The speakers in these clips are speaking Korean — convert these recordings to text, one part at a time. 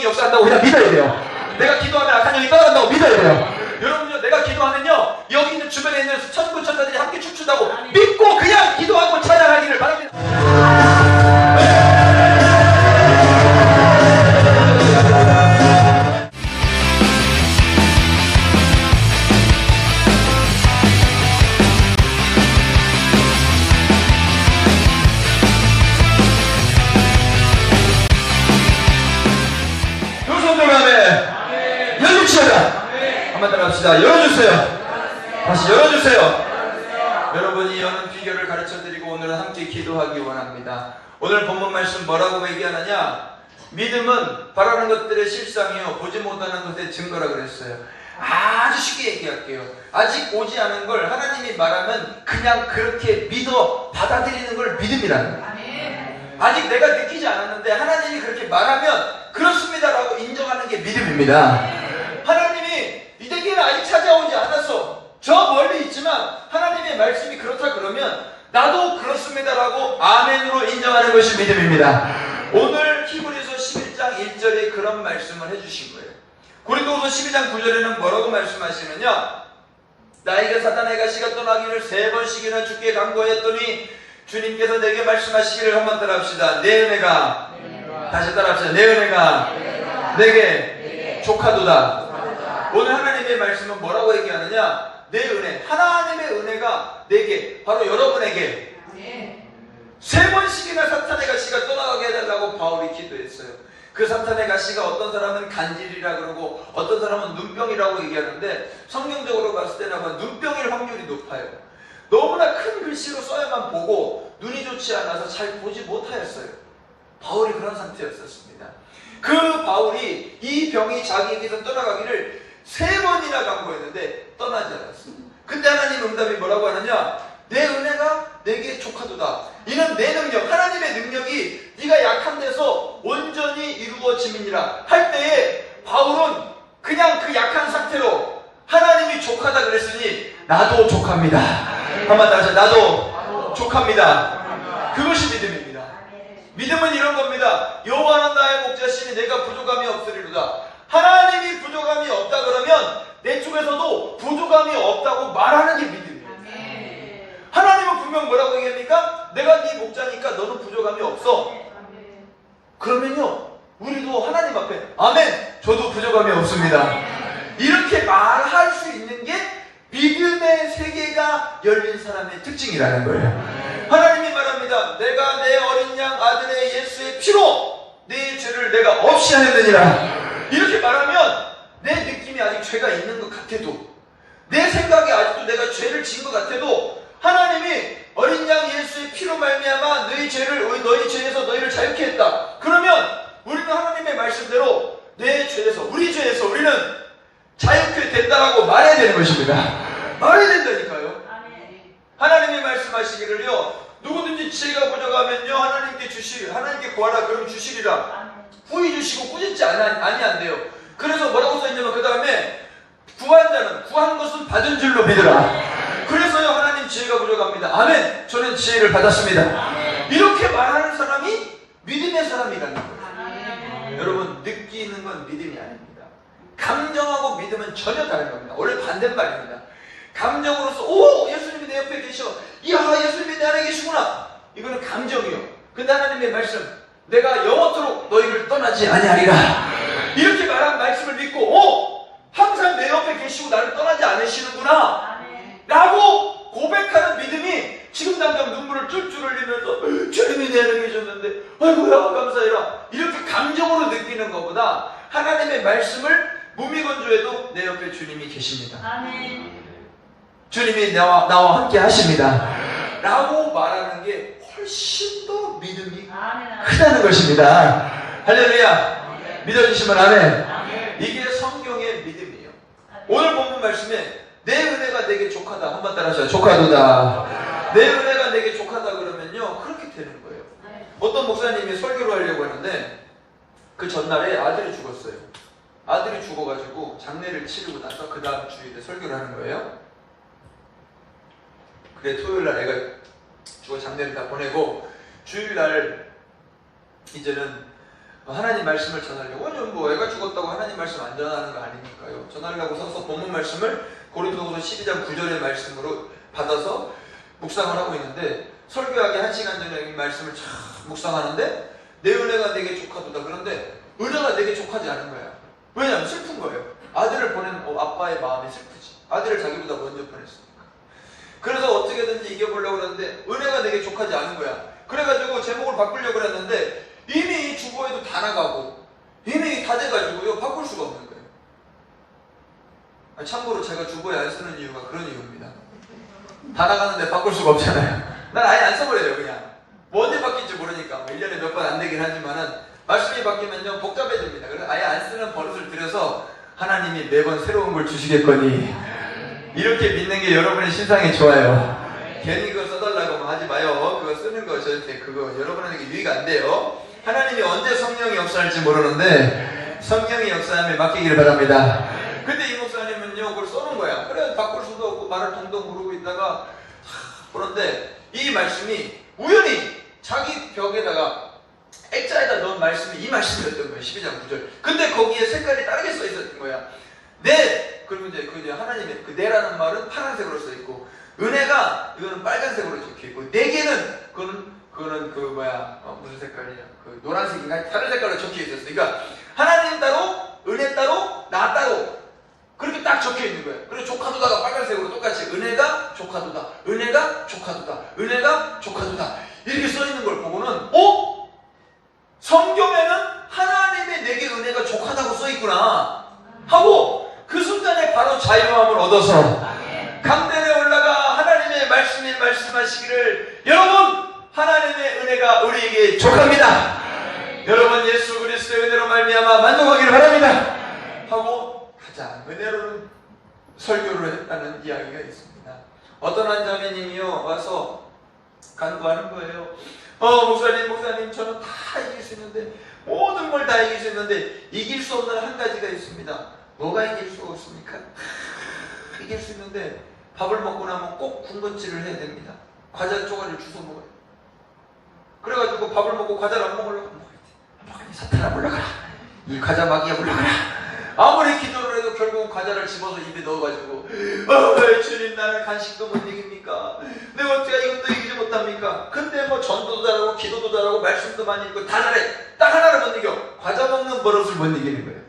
영이 역사한다고 그냥 믿어야 돼요. 내가 기도하면 악한 영이 떠난다고 믿어야 돼요. 여러분요, 내가 기도하면요, 여기 있는 주변에 있는 천군 천사들이 함께 춤춘다고 믿고 그냥 기도하고 찬양하기를 바랍니다. 한번 따라합시다. 열어주세요. 다시 열어주세요. 여러분이 여는 비결을 가르쳐드리고 오늘은 함께 기도하기 원합니다. 오늘 본문 말씀 뭐라고 얘기하느냐? 믿음은 바라는 것들의 실상이요 보지 못하는 것의 증거라 그랬어요. 아주 쉽게 얘기할게요. 아직 오지 않은 걸 하나님이 말하면 그냥 그렇게 믿어 받아들이는 걸 믿음이라는 거예요. 아직 내가 느끼지 않았는데 하나님이 그렇게 말하면 그렇습니다라고 인정하는 게 믿음입니다. 하나님이 이 댁에는 아직 찾아오지 않았어. 저 멀리 있지만 하나님의 말씀이 그렇다 그러면 나도 그렇습니다라고 아멘으로 인정하는 것이 믿음입니다. 오늘 히브리서 11장 1절에 그런 말씀을 해주신 거예요. 고린도후서 12장 9절에는 뭐라고 말씀하시느냐? 나에게 사탄의 가시가 떠나기를 3번씩이나 주께 간구하였더니 주님께서 내게 말씀하시기를 한번 따라합시다. 내 은혜가 다시 따라합시다. 내 은혜가 내게 족하도다. 오늘 하나님의 말씀은 뭐라고 얘기하느냐? 내 은혜, 하나님의 은혜가 내게, 바로 여러분에게 3번씩이나 사탄의 가시가 떠나가게 해달라고 바울이 기도했어요. 그 사탄의 가시가 어떤 사람은 간질이라 그러고 어떤 사람은 눈병이라고 얘기하는데 성경적으로 봤을 때는 아마 눈병일 확률이 높아요. 너무나 큰 글씨로 써야만 보고 눈이 좋지 않아서 잘 보지 못하였어요. 바울이 그런 상태였었습니다. 그 바울이 이 병이 자기에게서 떠나가기를 3번이나 간구했는데 떠나지 않았어요. 근데 하나님 응답이 뭐라고 하느냐? 내 은혜가 내게 족하도다. 이는 내 능력, 하나님의 능력이 네가 약한 데서 온전히 이루어짐이니라 할 때에 바울은 그냥 그 약한 상태로 하나님이 족하다 그랬으니 나도 족합니다. 한번 다시 나도 족합니다. 그것이 믿음입니다. 믿음은 이런 겁니다. 여호와는 나의 목자시니 내가 부족함이 없으리로다. 하나님이 부족함이 없다 그러면 내 쪽에서도 부족함이 없다고 말하는 게 믿음이에요. 하나님은 분명 뭐라고 얘기합니까? 내가 네 목자니까 너는 부족함이 없어. 그러면요, 우리도 하나님 앞에 아멘, 저도 부족함이 없습니다. 이렇게 말할 수 있는 게 믿음의 세계가 열린 사람의 특징이라는 거예요. 하나님이 말합니다. 내가 내 어린 양 아들의 예수의 피로 네 죄를 내가 없이 하였느니라. 이렇게 말하면 내 느낌이 아직 죄가 있는 것 같아도, 내 생각에 아직도 내가 죄를 지은 것 같아도 하나님이 어린 양 예수의 피로 말미암아 너희 죄에서 너희를 자유케 했다. 그러면 우리는 하나님의 말씀대로 내 죄에서, 우리 죄에서 우리는 자유케 된다라고 말해야 되는 것입니다. 말해야 된다니까요. 하나님이 말씀하시기를요, 누구든지 지혜가 부족하면요 하나님께 구하라 그럼 주시리라. 후히 주시고 꾸짖지 아니한대요. 그래서 뭐라고 써있냐면 그 다음에 구한 자는 구한 것은 받은 줄로 믿으라. 그래서요 하나님 지혜가 부족합니다. 아멘, 저는 지혜를 받았습니다. 이렇게 말하는 사람이 믿음의 사람이라는 거예요. 여러분, 느끼는 건 믿음이 아닙니다. 감정하고 믿음은 전혀 다른 겁니다. 원래 반대말입니다. 감정으로서 오, 예수님이 내 옆에 계셔, 이야 예수님이 내 안에 계시구나, 이거는 감정이요. 근데 하나님의 말씀, 내가 영원토록 너희를 떠나지 아니하리라, 이렇게 말한 말씀을 믿고 오, 항상 내 옆에 계시고 나를 떠나지 않으시는구나 라고 고백하는 믿음이 지금 당장 눈물을 쫄쫄 흘리면서 주님이 내 안에 계셨는데 아이고야 감사해라, 이렇게 감정으로 느끼는 것보다 하나님의 말씀을 무미건조해도 내 옆에 주님이 계십니다. 아멘. 주님이 나와 함께 하십니다 라고 말하는 게 훨씬 더 믿음이 크다는 것입니다. 할렐루야. 믿어주시면 아멘. 이게 성경의 믿음이에요. 오늘 본문 말씀에 내 은혜가 내게 족하다, 한번 따라하셔요. 족하도다. 내 은혜가 내게 족하다 그러면요 그렇게 되는 거예요. 어떤 목사님이 설교를 하려고 했는데 그 전날에 아들이 죽었어요. 아들이 죽어가지고 장례를 치르고 나서 그 다음 주일에 설교를 하는 거예요. 그래, 토요일날 애가 죽어 장례를 다 보내고 주일날 이제는 하나님 말씀을 전하려고. 왜냐면 뭐 애가 죽었다고 하나님 말씀 안 전하는 거 아니니까요. 전하려고 서서 본문 말씀을 고린도후서 12장 9절의 말씀으로 받아서 묵상을 하고 있는데, 설교하기 1시간 전에 이 말씀을 참 묵상하는데, 내 은혜가 내게 족하도다. 그런데 은혜가 내게 족하지 않은 거야. 왜냐면 슬픈 거예요. 아들을 보낸 아빠의 마음이 슬프지. 아들을 자기보다 먼저 보냈으니까. 그래서 어떻게든지 이겨보려고 그러는데 은혜가 내게 족하지 않은 거야. 그래가지고 제목을 바꾸려고 그랬는데 이미 주보에도 다 나가고 이미 다 돼가지고요, 바꿀 수가 없는 거예요. 참고로 제가 주보에 안 쓰는 이유가 그런 이유입니다. 다 나가는데 바꿀 수가 없잖아요. 난 아예 안 써버려요. 그냥 뭐 언제 바뀔지 모르니까. 1년에 몇 번 안 되긴 하지만은 말씀이 바뀌면요 복잡해집니다. 그래서 아예 안 쓰는 버릇을 들여서 하나님이 매번 새로운 걸 주시겠거니 이렇게 믿는 게 여러분의 신상에 좋아요. 괜히 그거 써달라고 하지 마요. 그거 쓰는 거 저한테 그거 여러분에게 유의가 안 돼요. 하나님이 언제 성령이 역사할지 모르는데 성령이 역사함에 맡기기를 바랍니다. 근데 이 목사님은요 그걸 써놓은 거야. 그래 바꿀 수도 없고 말을 동동 구르고 있다가 그런데 이 말씀이 우연히 자기 벽에다가 액자에다 넣은 말씀이 이 말씀이었던 거예요. 12장 9절. 근데 거기에 색깔이 다르게 써 있었던 거야. 네! 그러면 이제 그 하나님의 그 네라는 말은 파란색으로 써 있고, 은혜가 이거는 빨간색으로 적혀 있고, 네 개는 그거는 그 뭐야 무슨 색깔이냐? 그 노란색인가? 다른 색깔로 적혀 있었어. 그러니까 하나님 따로, 은혜 따로, 나 따로 그렇게 딱 적혀 있는 거예요. 그리고 조카도다가 빨간색으로 똑같이 은혜가 조카도다, 은혜가 조카도다, 은혜가 조카도다 이렇게 써 있는 걸 보고는 성경에는 하나님의 내게 은혜가 족하다고 써 있구나 하고 그 순간에 바로 자유함을 얻어서 강단에 올라가 하나님의 말씀이 말씀하시기를, 여러분 하나님의 은혜가 우리에게 족합니다. 여러분 예수 그리스도의 은혜로 말미암아 만족하기를 바랍니다 하고 가자. 은혜로는 설교를 했다는 이야기가 있습니다. 어떤 한 자매님이요 와서 간구하는 거예요. 목사님 저는 다 이길 수 있는데, 모든 걸 다 이길 수 있는데 이길 수 없는 한 가지가 있습니다. 뭐가 이길 수가 없습니까? 이길 수 있는데 밥을 먹고 나면 꼭 군것질을 해야 됩니다. 과자 쪼가리를 주워 먹어요. 그래가지고 밥을 먹고 과자를 안 먹으려고 먹어야지. 사탄아 물러가라. 이 과자 마귀야 물러가라. 아무리 기도를 해도 결국은 과자를 집어서 입에 넣어가지고 주님 나는 간식도 못 이깁니까? 내가 어떻게 이것도 이기지 못합니까? 근데 뭐 전도도 잘하고 기도도 잘하고 말씀도 많이 읽고 다 잘해. 딱 하나를 못 이겨. 과자 먹는 버릇을 못 이기는 거예요.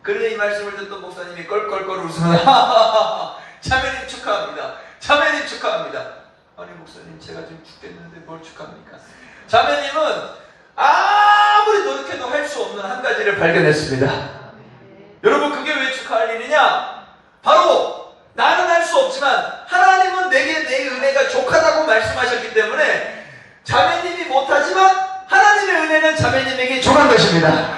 그래 이 말씀을 듣던 목사님이 껄껄껄 웃으면서 하하하 자매님 축하합니다. 자매님 축하합니다. 아니 목사님 제가 지금 죽겠는데 뭘 축하합니까? 자매님은 아무리 노력해도 할 수 없는 한 가지를 발견했습니다. 여러분 그게 왜 축하할 일이냐? 바로 나는 할 수 없지만 하나님은 내게 내 은혜가 족하다고 말씀하셨기 때문에 자매님이 못하지만 하나님의 은혜는 자매님에게 족한 것입니다.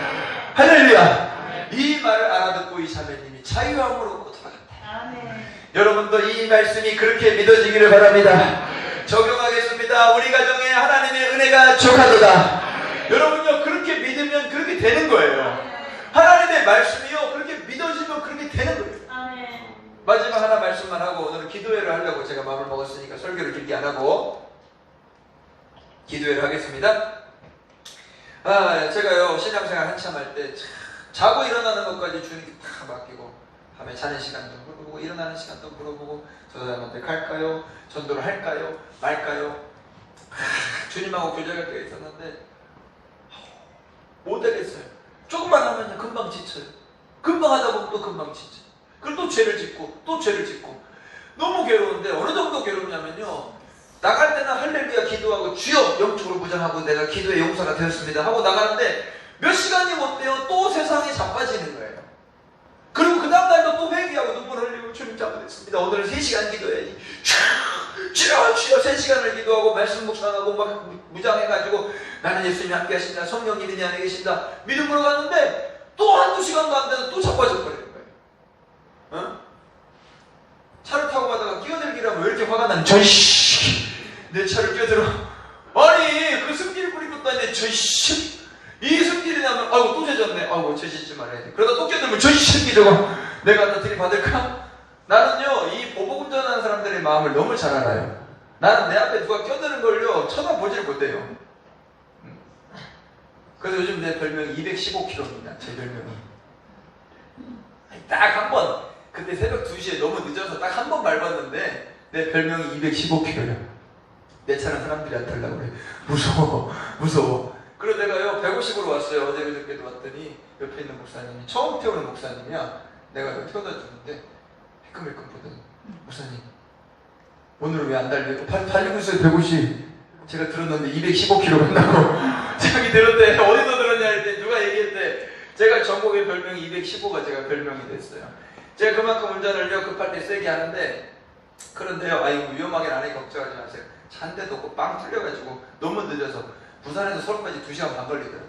할렐루야. 이 말을 알아듣고 이 자매님이 자유함으로 얻고 돌아갔다. 여러분도 이 말씀이 그렇게 믿어지기를 바랍니다. 적용하겠습니다. 우리 가정에 하나님의 은혜가 족하도다. 여러분요 그렇게 믿으면 그렇게 되는 거예요. 하나님의 말씀이요 그렇게 믿어지면 그렇게 되는 거예요. 마지막 하나 말씀만 하고 오늘은 기도회를 하려고 제가 마음을 먹었으니까 설교를 길게 안 하고 기도회를 하겠습니다. 제가요 신앙생활 한참 할 때 자고 일어나는 것까지 주님께 다 맡기고 밤에 자는 시간도 물어보고 일어나는 시간도 물어보고 저 사람한테 갈까요? 전도를 할까요? 말까요? 주님하고 교제할 때가 있었는데 못하겠어요. 조금만 하면 금방 지쳐요. 금방 하다 보면 또 금방 지쳐요. 그리고 또 죄를 짓고 또 죄를 짓고 너무 괴로운데 어느 정도 괴롭냐면요 나갈 때는 할렐루야 기도하고 주여 영적으로 무장하고 내가 기도의 용사가 되었습니다 하고 나가는데 몇 시간이 못 돼요. 또 세상에 자빠지는 거예요. 그리고 그 다음날도 또 회개하고 눈물 흘리고 주님 잘못했습니다. 오늘은 3시간 기도해야지. 주여 3시간을 기도하고 말씀 묵상하고 막 무장해가지고 나는 예수님이 함께 하신다. 성령님이 내 안에 계신다. 믿음으로 갔는데 또 한두 시간도 안 돼서 또 자빠져 버리는 거예요. 차를 타고 가다가 끼어들기라면 왜 이렇게 화가 나니? 내 차를 끼어들어. 아니 그 승질 부리고 다니는데 이 승질이 나면 아이고 또 죄졌네. 아이고 죄 짓지 말아야 돼. 그러다 또 끼어들면 새끼 저거 내가 갖다 들이받을까? 나는요 이 보복 운전하는 사람들의 마음을 너무 잘 알아요. 나는 내 앞에 누가 끼어드는 걸요 쳐다보질 못해요. 그래서 요즘 내 별명이 215kg입니다. 제 별명이. 딱 한 번, 그때 새벽 2시에 너무 늦어서 딱 한 번 밟았는데 내 별명이 215kg야. 내 차는 사람들이 안 타려고 그래. 무서워. 그래서 내가요 150으로 왔어요. 어제 그저께도 왔더니 옆에 있는 목사님이, 처음 태우는 목사님이야. 내가 태워다 주는데 힐끔힐끔 보더니, 목사님 오늘은 왜 안 달리고? 달리고 있어요. 150. 제가 들었는데 215km 간다고. 자기 들었대. 어디서 들었냐 했더니 누가 얘기했대. 제가 전국의 별명이 215가 제가 별명이 됐어요. 제가 그만큼 운전을요 급할 때 세게 하는데, 그런데요, 아이고 위험하게 안 해 걱정하지 마세요. 차 한 대도 없고 빵 뚫려가지고 너무 늦어서 부산에서 서울까지 2시간 반 걸리더라고.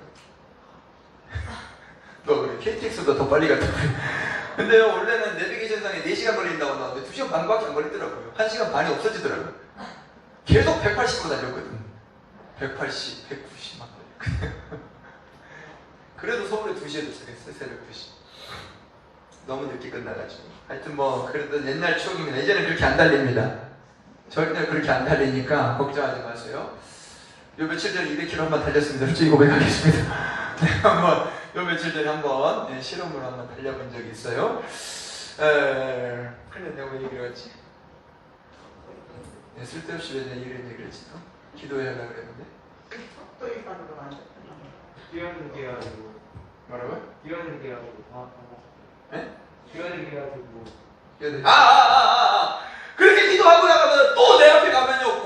너 그래, KTX보다 더 빨리 갔다 그래. 근데요 원래는 내비게이션상에 4시간 걸린다고 나왔는데 2시간 반밖에 안 걸리더라고요. 1시간 반이 없어지더라고요. 계속 180으로 달렸거든. 180, 190 막 달렸거든. 그래도 서울에 2시에 도착했어요. 새벽 2시. 너무 늦게 끝나가지고. 하여튼 뭐 그래도 옛날 추억입니다. 이제는 그렇게 안 달립니다. 절대 그렇게 안 달리니까 걱정하지 마세요. 요 며칠 전에 200km 한번 달렸습니다. 솔직히 고백하겠습니다. 내가 한번 요 며칠 전에 한번 실험으로 한번 달려본 적이 있어요. 그래 내가 왜 얘기를 했지? 쓸데없이 왜 내 이런 얘기를 했지 또? 기도해야하려고 그랬는데. 속도일반으로 만졌더니 뛰어들게 해가지고. 뭐라고요? 뛰어들게 해가지고 방학하고. 네? 뛰어들게 해가지고. 그렇게 기도하고 나가면 또 내 앞에 가면요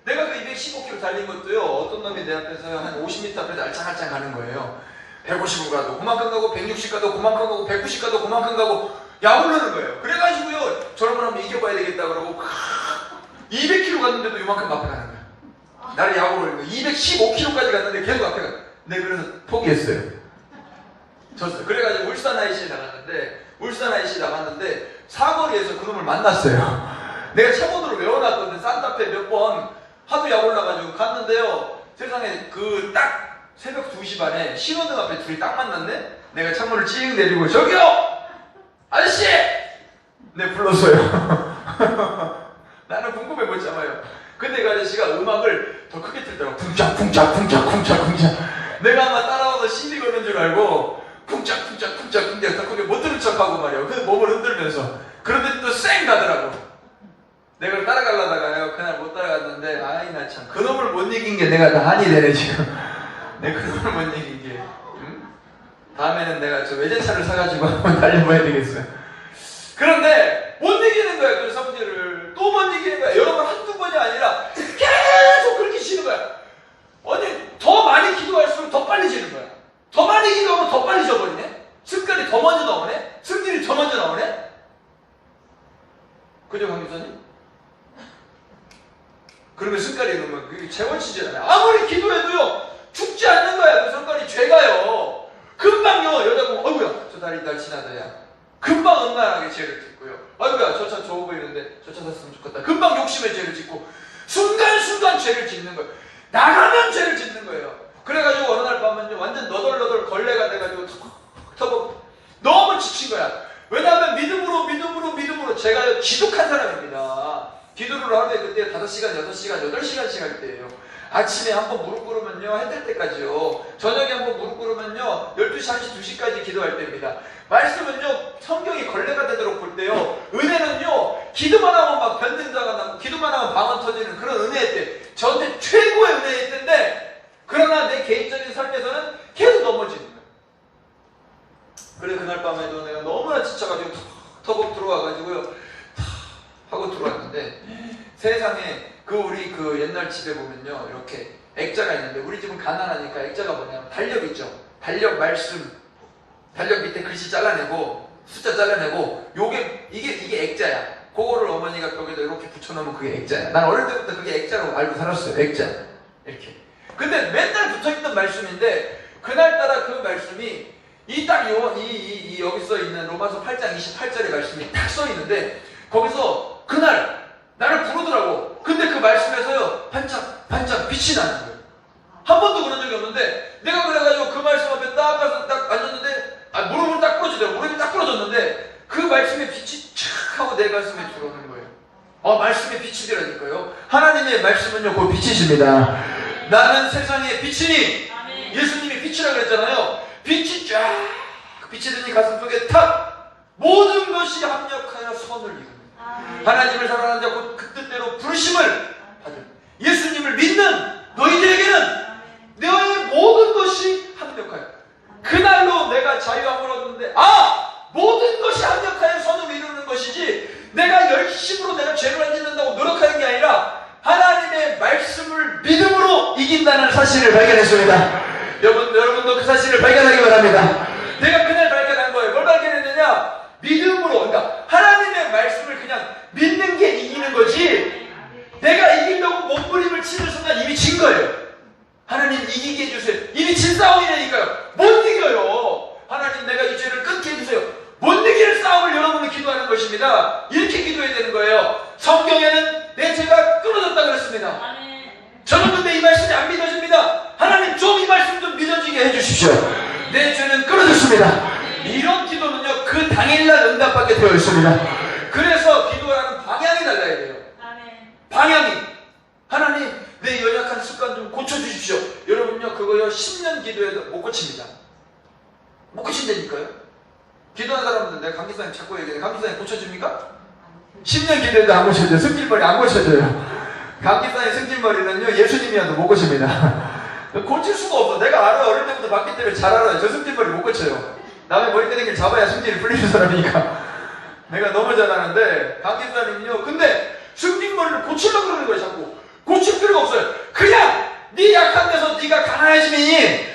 내가 그 215km 달린 것도요 어떤 놈이 내 앞에서 한 50m 앞에서 알짱알짱 가는 거예요. 150으로 가도 그만큼 가고 160 가도 그만큼 가고 190 가도 그만큼 가고 야구르는 거예요. 그래가지고요 저런 걸 한번 이겨봐야 되겠다 그러고 200km 갔는데도 이만큼 앞에 가는 거야. 나를 야구르는 거야. 215km까지 갔는데 계속 앞에 가. 네, 그래서 포기했어요. 졌어요. 그래가지고 울산 IC에 나갔는데 사거리에서 그놈을 만났어요. 내가 차번호를 외워놨거든. 산타페 몇 번 하도 약 올라가지고 갔는데요. 세상에 그 딱 새벽 2시 반에 신호등 앞에 둘이 딱 만났네. 내가 창문을 찡 내리고 저기요! 아저씨! 네 불렀어요. 나는 궁금해 못 참아요. 근데 그 아저씨가 음악을 더 크게 틀더라고. 쿵짝쿵짝 내가 아마 따라와서 CD 거는 줄 알고 쿵짝쿵짝 더 크게 못 들은 척하고 말이야. 그 몸을 흔들면서. 그런데 또 쌩 가더라고. 내가 따라가려다가요 그날 못 따라갔는데 아이 나 참 그놈을 못 이긴 게 내가 다 한이 되네 지금. 내가 그놈을 못 이긴 게. 응? 다음에는 내가 저 외제차를 사가지고 한번 달려봐야 되겠어요. 그런데 못 이기는 거야. 그 성질을 또 못 이기는 거야. 여러분 한두 번이 아니라 계속 그렇게 지는 거야. 아니 더 많이 기도할수록 더 빨리 지는 거야. 더 많이 기도하면 더 빨리 져버리네. 습관이 더 먼저 나오네. 승질이 더 먼저 나오네. 그죠 강교사님? 그러면 습관이 이러면 그게 재원치잖아요. 아무리 기도해도요 죽지 않는 거야. 그 습관이 죄가요. 금방요 여자 보면 어이구야 저 다리 날씬하다야. 금방 음란하게 죄를 짓고요. 아이고야 저 차 좋아 보이는데 저 차 샀으면 좋겠다. 금방 욕심에 죄를 짓고 순간순간 죄를 짓는 거예요. 나가면 죄를 짓는 거예요. 그래가지고 어느 날 밤은요 완전 너덜너덜 걸레가 돼가지고 턱 너무 지친 거야. 왜냐하면 믿음으로 제가 지독한 사람입니다. 기도를 하루에 그때 5시간, 6시간, 8시간씩 할 때예요. 아침에 한번 무릎 꿇으면요 해 뜰 때까지요. 저녁에 한번 무릎 꿇으면요 12시, 1시, 2시까지 기도할 때입니다. 말씀은요 성경이 걸레가 되도록 볼 때요. 은혜는요 기도만 하면 막 변된자가 나고 기도만 하면 방언 터지는 그런 은혜의 때. 저한테 최고의 은혜의 때인데 그러나 내 개인적인 삶에서는 계속 넘어지는 거예요. 그래 그날 밤에도 내가 너무나 지쳐가지고 턱 들어와가지고요 하고 들어왔는데 세상에 그 우리 그 옛날 집에 보면요 이렇게 액자가 있는데 우리 집은 가난하니까 액자가 뭐냐면 달력 있죠. 달력 말씀 달력 밑에 글씨 잘라내고 숫자 잘라내고 이게 액자야. 그거를 어머니가 거기다 이렇게 붙여놓으면 그게 액자야. 난 어릴 때부터 그게 액자라고 알고 살았어요. 액자 이렇게. 근데 맨날 붙어있던 말씀인데 그날따라 그 말씀이 이 여기 써있는 로마서 8장 28절의 말씀이 딱 써있는데 거기서 그날 나를 부르더라고. 근데 그 말씀에서요 반짝 빛이 나는 거예요. 한 번도 그런 적이 없는데 내가 그래가지고 그 말씀 앞에 딱 가서 딱 앉았는데 무릎을 딱 꿇어주더라고. 무릎이 딱 꿇어졌는데 그 말씀의 빛이 촥 하고 내 가슴에 들어오는 거예요. 말씀의 빛이더라니까요. 하나님의 말씀은요 그 빛이십니다. 나는 세상의 빛이니 예수님이 빛이라 그랬잖아요. 빛이 쫙 비치더니 가슴 속에 탁 모든 것이 합력하여 선을 이룹니다. 하나님을 사랑하는 자 곧 그 뜻대로 부르심을 받은 예수님을 믿는 너희들에게는 너의 모든 것이 합력하여 그날로 내가 자유함을 얻는데 모든 것이 합력하여 선을 이루는 것이지 내가 열심으로 내가 죄를 안 짓는다고 노력하는 게 아니라 하나님의 말씀을 믿음으로 이긴다는 사실을 발견했습니다. 여러분도 그 사실을 발견하기 바랍니다. 내가 그날 발견한 거예요. 뭘 발견했느냐? 믿음으로, 그러니까 하나님의 말씀을 그냥 믿는 게 이기는 거지 내가 이기려고 몸부림을 치는 순간 이미 진 거예요. 하나님 이기게 해주세요. 이미 진 싸움이라니까요. 못 이겨요. 하나님 내가 이 죄를 끊게 해주세요. 못 이기는 싸움을 여러분은 기도하는 것입니다. 이렇게 기도해야 되는 거예요. 성경에는 내 죄가 끊어졌다 그랬습니다. 저는 근데 이 말씀이 안 믿어집니다. 하나님 좀 이 말씀 좀 믿어지게 해주십시오. 내 죄는 끊어졌습니다. 이런 기도는요 그 당일날 응답받게 되어 있습니다. 그래서 기도하는 방향이 달라야 돼요. 방향이 하나님 내 연약한 습관 좀 고쳐주십시오. 여러분요 그거요 10년 기도해도 못 고칩니다. 못 고친다니까요. 기도하는 사람들 내가 감기사님 자꾸 얘기해. 감기사님 고쳐줍니까? 10년 기도해도 안 고쳐져요. 승질머리 안 고쳐져요. 감기사님 승질머리는요 예수님이어도 못 고칩니다. 고칠 수가 없어. 내가 알아. 어릴 때부터 봤기 때문에 잘 알아요. 저 승질머리 못 고쳐요. 남의 머리 끄댕이를 잡아야 승질이 풀리는 사람이니까. 내가 너무 잘 아는데 감기사님은요 근데 승질머리를 고치려고 그러는 거예요. 자꾸 고칠 필요가 없어요. 그냥 네 약한 데서 네가 가난해지니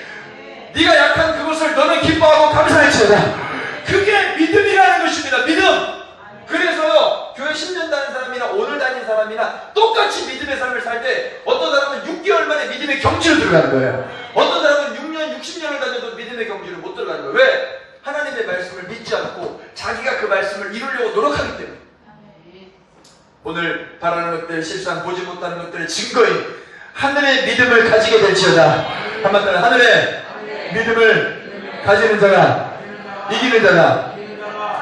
네가 약한 그것을 너는 기뻐하고 감사할지어다. 그게 믿음이라는 것입니다. 믿음. 그래서요 교회 10년 다닌 사람이나 오늘 다닌 사람이나 똑같이 믿음의 삶을 살 때 어떤 사람은 6개월 만에 믿음의 경지로 들어가는 거예요. 어떤 사람은 6년, 60년을 다녀도 믿음의 경지로 못 들어가는 거예요. 왜? 하나님의 말씀을 믿지 않고 자기가 그 말씀을 이루려고 노력하기 때문에. 오늘 바라는 것들, 실상 보지 못하는 것들의 증거인 하늘의 믿음을 가지게 될지어다. 한번 따라 하늘의 믿음을 가지는 자가 이기는 자다.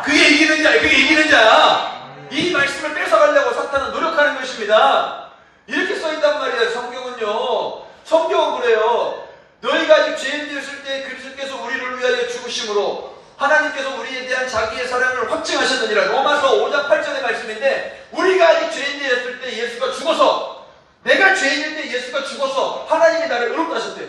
그게 이기는 자야. 그게 이기는 자야. 이 말씀을 뺏어가려고 사탄은 노력하는 것입니다. 이렇게 써있단 말이에요. 성경은요. 성경은 그래요. 너희가 아직 죄인 되었을 때 그리스도께서 우리를 위하여 죽으심으로 하나님께서 우리에 대한 자기의 사랑을 확증하셨느니라. 로마서 5장 8절의 말씀인데 우리가 아직 죄인 되었을 때 예수가 죽어서 내가 죄인일 때 예수가 죽어서 하나님이 나를 의롭다 하셨대.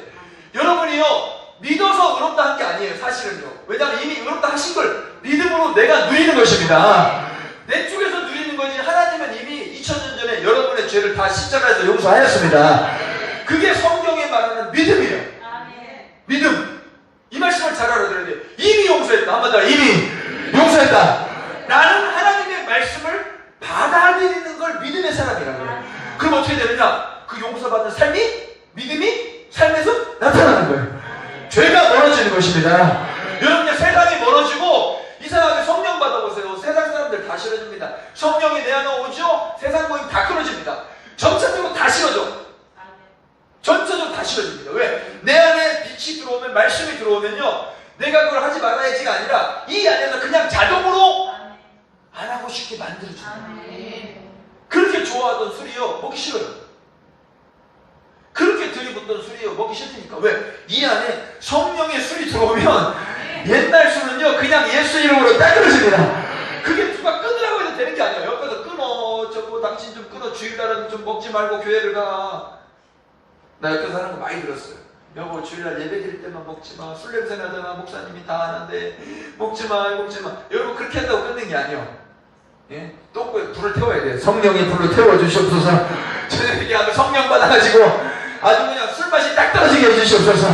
여러분이요 믿어서 의롭다 한 게 아니에요. 사실은요. 왜냐하면 이미 의롭다 하신 걸 믿음으로 내가 누리는 것입니다. 내 쪽에서 누리는 거지 하나님은 이미 2000년 전에 여러분의 죄를 다 십자가에서 용서하였습니다. 그게 성경에 말하는 믿음이에요. 믿음. 이 말씀을 잘 알아들어야 돼요. 이미 용서했다. 한번 더 이미 용서했다. 나는 하나님의 말씀을 받아들이는 걸 믿음의 사람이라는 거예요. 그럼 어떻게 되느냐? 그 용서받는 삶이 믿음이 삶에서 나타나는 거예요. 죄가 멀어지는 것입니다. 여러분이 세상이 멀어지고 이상하게 성령 받아보세요. 세상 사람들 다 싫어집니다. 성령이 내 안에 오죠? 세상 모임 다 끊어집니다. 전체적으로 다 싫어져. 전체적으로 다 싫어집니다. 왜? 내 안에 빛이 들어오면 말씀이 들어오면요 내가 그걸 하지 말아야지가 아니라 이 안에서 그냥 자동으로 안 하고 싶게 만들어줍니다. 그렇게 좋아하던 술이요 먹기 싫어요. 그렇게 들이붓던 술이요 먹기 싫으니까. 왜? 이 안에 성령의 술이 들어오면 옛날 술은요 그냥 예수 이름으로 딱 끊어집니다. 그게 누가 끊으라고 해도 되는 게 아니에요. 옆에서 끊어. 저거 당신 좀 끊어. 주일날은 좀 먹지 말고 교회를 가. 나 옆에서 하는 거 많이 들었어요. 여보 주일날 예배 드릴 때만 먹지 마. 술 냄새 나잖아. 목사님이 다 아는데 먹지 마. 먹지 마. 여러분 그렇게 한다고 끊는 게 아니에요. 예? 또 불을 태워야 돼요. 성령의 불로 태워주시옵소서. 저녁에 아주 성령 받아가지고 아주 그냥 술맛이 딱 떨어지게 해주시옵소서.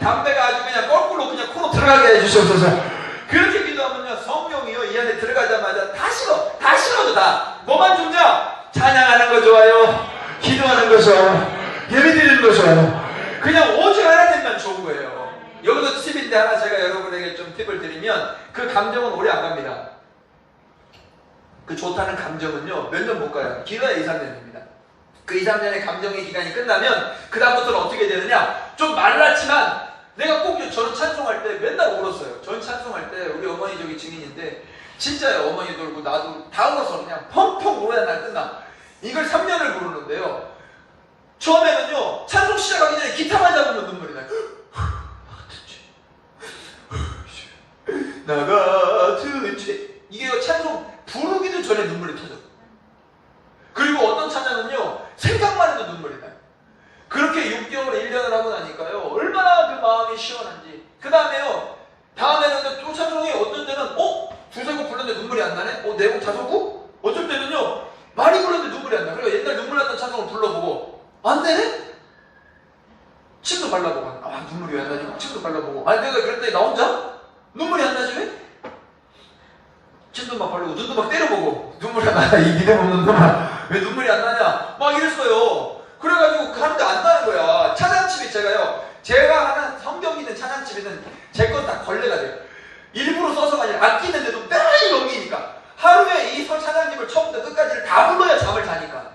담배가 아주 그냥 거꾸로 그냥 코로 들어가게 해주시옵소서. 그렇게 기도하면요 성령이요 이 안에 들어가자마자 다 싫어. 다 싫어도 다. 뭐만 좋냐? 찬양하는 거 좋아요. 기도하는 거 좋아요. 예배 드리는 거 좋아요. 그냥 오직 하나님만 좋은 거예요. 여기서 팁인데 하나 제가 여러분에게 좀 팁을 드리면 그 감정은 오래 안 갑니다. 그 좋다는 감정은요 몇 년 못 가요. 길어야 2, 3년입니다. 그 2, 3년의 감정의 기간이 끝나면 그 다음부터는 어떻게 되느냐? 좀 말랐지만 내가 꼭 저는 찬송할 때 맨날 울었어요. 저는 찬송할 때 우리 어머니 저기 증인인데 진짜요. 어머니도 울고 나도 다 울어서 그냥 펑펑 울어야 날 끝나. 이걸 3년을 부르는데요. 처음에는요 찬송 시작하기 전에 기타만 잡으면 눈물이 나요. 나 같은 죄. 이게 찬송 부르기도 전에 눈물이 터져. 그리고 어떤 찬양은요 생각만 해도 눈물이 나요. 그렇게 6개월 1년을 하고 나니까요 얼마나 그 마음이 시원한지. 그 다음에요 다음에는 또 찬송이 어떤 때는 두세 곡 불렀는데 눈물이 안 나네? 네 곡 다섯 곡? 어쩔 때는요 많이 불렀는데 눈물이 안 나. 그리고 옛날 눈물 났던 찬송을 불러보고 안 되네? 침도 발라보고 눈물이 왜 안 나지? 침도 발라보고 아니 내가 그랬더니 나 혼자? 눈물이 안 나지 왜? 침도 막 바르고 눈도 막 때려보고 눈물이 안 나냐 이 믿음 없는 놈아 왜 눈물이 안 나냐 막 이랬어요. 그래가지고 하는데 안 나는 거야. 찬양집이 제가 하는 성경 있는 찬양집에는 제 건 다 걸레가 돼요. 일부러 써서가 아니라 아끼는데도 매일 넘기니까 하루에 이 찬양집을 처음부터 끝까지를 다 불러야 잠을 자니까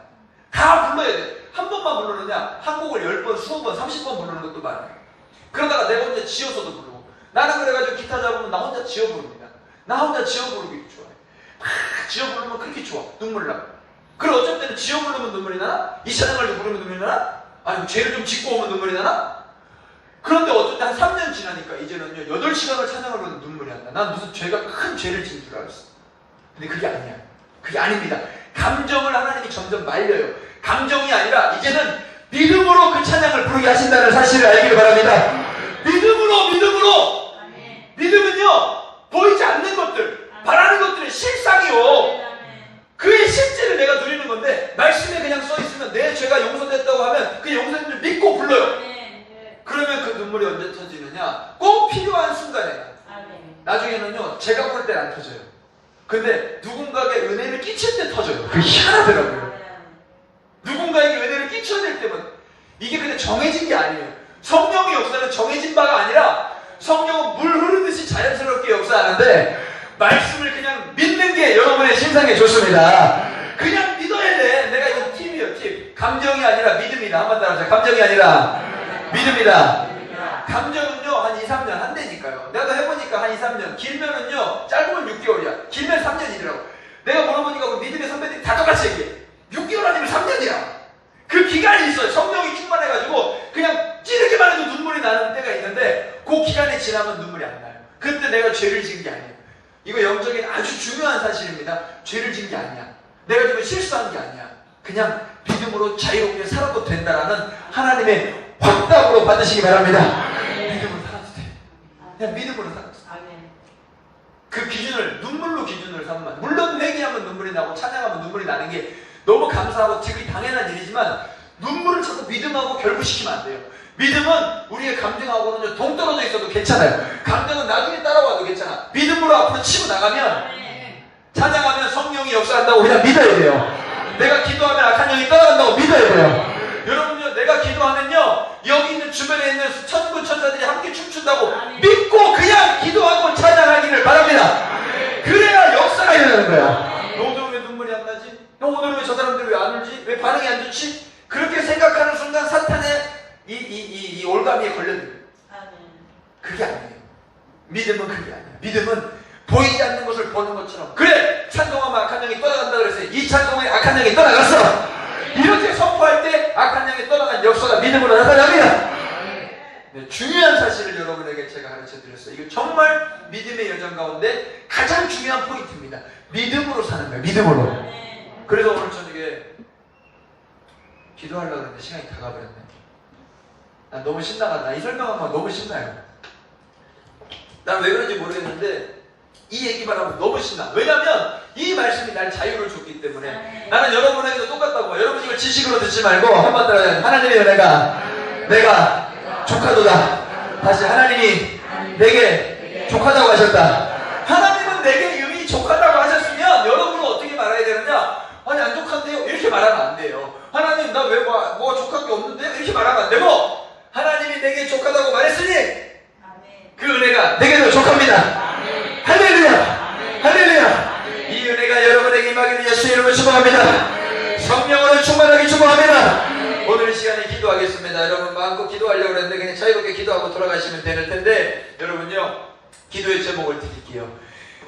다 불러야 돼. 한 번만 부르느냐 한 곡을 10번, 20번, 30번 부르는 것도 많아요. 그러다가 내가 혼자 지어서도 부르고 나는 그래가지고 기타 잡으면 나 혼자 지어 부릅니다. 나 혼자 지어 부르기 좋아해. 막 지어 부르면 그렇게 좋아. 눈물 나. 그리고 어쩔 때는 지어 부르면 눈물이 나나? 이 찬양을 부르면 눈물이 나나? 아니면 죄를 좀 짓고 오면 눈물이 나나? 그런데 어쩔 때 한 3년 지나니까 이제는요 8시간을 찬양을 부르면 눈물이 안 나. 난 무슨 죄가 큰 죄를 지은 줄 알았어. 근데 그게 아니야. 그게 아닙니다. 감정을 하나님이 점점 말려요. 감정이 아니라 이제는 믿음으로 그 찬양을 부르게 하신다는 사실을 알기를 바랍니다. 믿음으로 믿음은요 보이지 않는 것들 바라는 것들은 실상이요. 그의 실제를 내가 누리는 건데 말씀에 그냥 써있으면 내 죄가 용서됐다고 하면 그 용서된 줄 믿고 불러요. 그러면 그 눈물이 언제 터지느냐 꼭 필요한 순간에. 나중에는요 제가 부를 때는 안 터져요. 근데 누군가에게 은혜를 끼칠 때 터져요. 그게 희한하더라고요. 누군가에게 은혜를 끼쳐야 될 때만. 이게 근데 정해진 게 아니에요. 성령의 역사는 정해진 바가 아니라 성령은 물 흐르듯이 자연스럽게 역사하는데 말씀을 그냥 믿는 게 여러분의 신상에 좋습니다. 그냥 믿어야 돼. 내가 이건 팁이에요. 팁. 감정이 아니라 믿음이다. 한번 따라하세요. 감정이 아니라 믿음이다. 감정은요 한 2, 3년 한대니까요. 내가 해보니까 한 2, 3년 길면은요 짧으면 6개월이야. 길면 3년이더라고. 내가 물어보니까 우리 믿음의 선배들이 다 똑같이 얘기해. 6개월 아니면 3년이야. 그 기간이 있어요. 성령이 충만해가지고 그냥 찌르기만 해도 눈물이 나는 때가 있는데 그 기간이 지나면 눈물이 안 나요. 그때 내가 죄를 지은 게 아니에요. 이거 영적인 아주 중요한 사실입니다. 죄를 지은 게 아니야. 내가 지금 실수한 게 아니야. 그냥 믿음으로 자유롭게 살아도 된다라는 하나님의 확답으로 받으시기 바랍니다. 믿음으로 살아도 돼. 그냥 믿음으로 살아도 돼. 그 기준을 눈물로 기준을 삼으면 물론 회개하면 눈물이 나고 찬양하면 눈물이 나는 게 너무 감사하고 되게 당연한 일이지만 눈물을 자꾸 믿음하고 결부시키면 안 돼요. 믿음은 우리의 감정하고는 동떨어져 있어도 괜찮아요. 감정은 나중에 따라와도 괜찮아. 믿음으로 앞으로 치고 나가면 찬양하면 성령이 역사한다고 그냥 믿어야 돼요. 내가 기도하면 악한 영이 떠나간다고 믿어야 돼요. 여러분요 내가 기도하면요 여기 있는 주변에 있는 천군 천사들이 함께 춤춘다고 믿고 그냥 기도하고 찬양하기를 바랍니다. 그래야 역사가 일어나는 거야. 너 오늘은 왜 눈물이 안 나지? 너 오늘은 왜 저 사람들 왜 안 울지? 왜 반응이 안 좋지? 그렇게 생각하는 순간 사탄의 이 올가미에 걸려들어요. 그게 아니에요. 믿음은 그게 아니에요. 믿음은 보이지 않는 것을 보는 것처럼. 그래! 찬송하면 악한 영이 떠나간다 그랬어요. 이 찬송에 악한 영이 떠나갔어. 이렇게 선포할 때 악한 영이 떠나간 역사가 믿음으로 나타납니다. 네, 중요한 사실을 여러분에게 제가 가르쳐 드렸어요. 이거 정말 믿음의 여정 가운데 가장 중요한 포인트입니다. 믿음으로 사는 거예요. 믿음으로. 그래서 오늘 저녁에 기도하려고 했는데 시간이 다 가버렸네. 난 너무 신나가. 이 설명한 건 너무 신나요. 난 왜 그런지 모르겠는데 이 얘기만 하면 너무 신나. 왜냐면 이 말씀이 날 자유를 줬기 때문에. 나는 여러분에게도 똑같다고. 여러분 이걸 지식으로 듣지 말고 한번 따라해요. 하나님의 은혜가 내가 조카도다. 다시 하나님이 내게 조카다고 하셨다. 하나님은 내게 이미 조카다고 하셨으면 여러분은 어떻게 말해야 되느냐? 아니 안 조카인데요? 이렇게 말하면 안 돼요. 하나님 나 왜 뭐가 조카한 게 없는데? 이렇게 말하면 안 되고 하나님이 내게 조카다고 말했으니 그 은혜가 내게도 조카입니다. 할렐루야! 할렐루야! 이 은혜가 여러분에게 임하기를 예수의 이름으로 축복합니다. 성령으로 충만하게 축복합니다. 오늘 시간에 기도하겠습니다. 여러분 마음껏 기도하려고 했는데 그냥 자유롭게 기도하고 돌아가시면 되는 텐데 여러분요 기도의 제목을 드릴게요.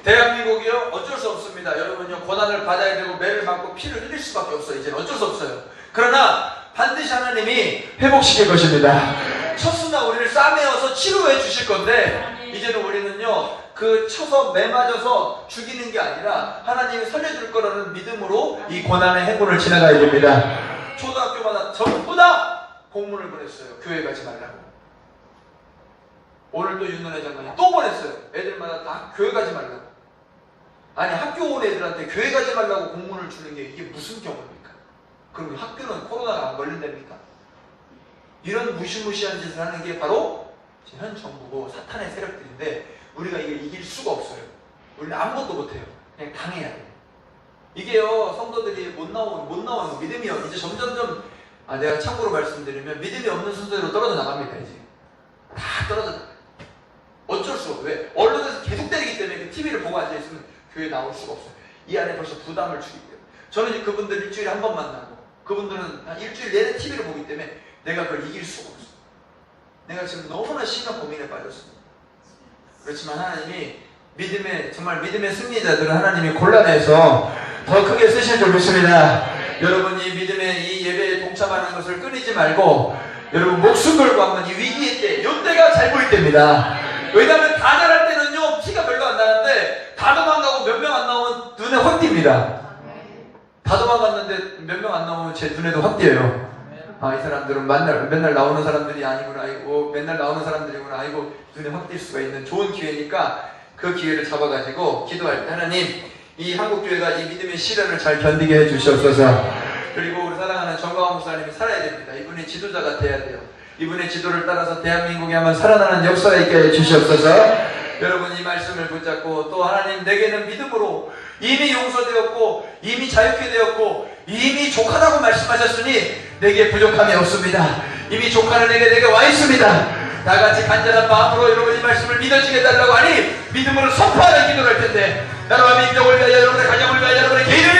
대한민국이요 어쩔 수 없습니다. 여러분요 고난을 받아야 되고 매를 맞고 피를 흘릴 수밖에 없어요. 이제는 어쩔 수 없어요. 그러나 반드시 하나님이 회복시킬 것입니다. 첫수나 우리를 싸매어서 치료해 주실 건데 이제는 우리는요 그 쳐서 매맞아서 죽이는 게 아니라 하나님이 살려줄 거라는 믿음으로 이 고난의 행군을 지나가야 됩니다. 초등학교마다 전부 다 공문을 보냈어요. 교회 가지 말라고. 오늘 또 윤은혜 장관이 또 보냈어요. 애들마다 다 교회 가지 말라고. 아니 학교 온 애들한테 교회 가지 말라고 공문을 주는 게 이게 무슨 경우입니까? 그럼 학교는 코로나가 안 걸린답니까? 이런 무시무시한 짓을 하는 게 바로 현 정부고 사탄의 세력들인데 우리가 이걸 이길 수가 없어요. 우리는 아무것도 못해요. 그냥 당해야 돼요. 이게요 성도들이 못 나오는 거 믿음이요 이제 점점점 내가 참고로 말씀드리면 믿음이 없는 순서대로 떨어져 나갑니다. 이제 다 떨어져 나가요. 어쩔 수 없어요. 왜? 언론에서 계속 때리기 때문에 그 TV를 보고 앉아있으면 교회에 나올 수가 없어요. 이 안에 벌써 부담을 주기 때문에 저는 이제 그분들 일주일에 한 번 만나고 그분들은 한 일주일 내내 TV를 보기 때문에 내가 그걸 이길 수가 없어요. 내가 지금 너무나 심한 고민에 빠졌습니다. 그렇지만 하나님이 정말 믿음의 승리자들은 하나님이 골라내서 더 크게 쓰실 줄 믿습니다. 여러분이 믿음의 이 예배에 동참하는 것을 끊이지 말고 여러분 목숨 걸고 한번 이 위기의 때 이때가 잘 보일 때입니다. 왜냐하면 다 잘할 때는요 피가 별로 안 나는데 다 도망가고 몇 명 안 나오면 눈에 확 띕니다. 다 도망갔는데 몇 명 안 나오면 제 눈에도 확 띄어요. 이 사람들은 맨날 나오는 사람들이 아니구나, 아이고, 맨날 나오는 사람들이구나, 아이고, 눈에 확 띌 수가 있는 좋은 기회니까 그 기회를 잡아가지고 기도할 때 하나님, 이 한국교회가 이 믿음의 시련을 잘 견디게 해주시옵소서. 그리고 우리 사랑하는 정광훈 목사님이 살아야 됩니다. 이분이 지도자가 돼야 돼요. 이분의 지도를 따라서 대한민국에 한번 살아나는 역사가 있게 해주시옵소서. 여러분 이 말씀을 붙잡고 또 하나님 내게는 믿음으로 이미 용서되었고 이미 자유케 되었고 이미 족하다고 말씀하셨으니 내게 부족함이 없습니다. 이미 족하는 내게 와 있습니다. 다같이 간절한 마음으로 여러분 이 말씀을 믿어지게 달라고 하니 믿음으로 선포하는 기도를 할 텐데 나라와 민족을 위하여 여러분의 가정을 위하여 여러분의 개인을